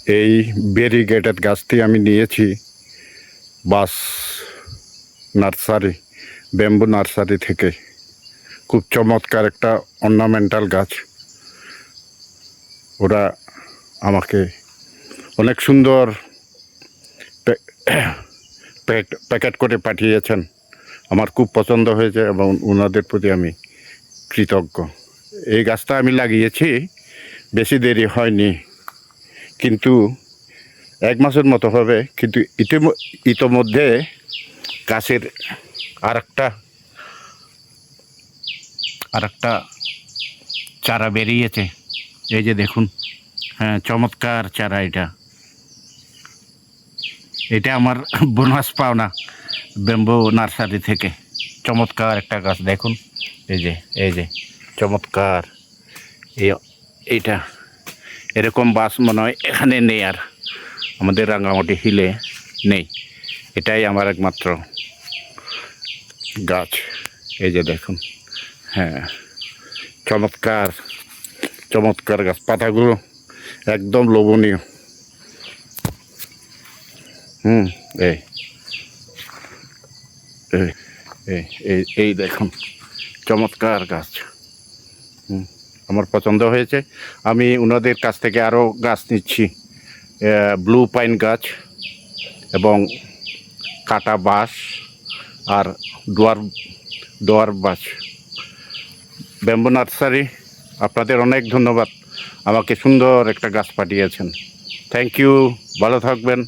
এই ভেরিগেটেড গাছটি আমি নিয়েছি বাস নার্সারি, ব্যাম্বু নার্সারি থেকে। খুব চমৎকার একটা অর্নামেন্টাল গাছ। ওরা আমাকে অনেক সুন্দর প্যাকেট করে পাঠিয়েছেন। আমার খুব পছন্দ হয়েছে এবং ওনাদের প্রতি আমি কৃতজ্ঞ। এই গাছটা আমি লাগিয়েছি, বেশি দেরি হয়নি, কিন্তু 1 মাসের মতো হবে। কিন্তু ইতোমধ্যে গাছের আর একটা চারা বেরিয়েছে। এই যে দেখুন, হ্যাঁ, চমৎকার চারা। এটা আমার বোনাস পাওনা ব্যাম্বু নার্সারি থেকে। চমৎকার একটা গাছ দেখুন। এই যে চমৎকার। এইটা এরকম বাস মনে হয় এখানে নেই, আর আমাদের রাঙ্গামাটি হিলে নেই। এটাই আমার একমাত্র গাছ। এই যে দেখুন, হ্যাঁ, চমৎকার চমৎকার গাছ। পাতাগুলো একদম লোভনীয়। এই এই এই এই দেখুন, চমৎকার গাছ। আমার পছন্দ হয়েছে। আমি ওনাদের কাছ থেকে আরও গাছ নিচ্ছি, ব্লু পাইন গাছ এবং কাটা বাঁশ আর ডোয়ার বাঁশ। ব্যাম্বু নার্সারি, আপনাদের অনেক ধন্যবাদ। আমাকে সুন্দর একটা গাছ পাঠিয়েছেন। Thank you. ভালো থাকবেন।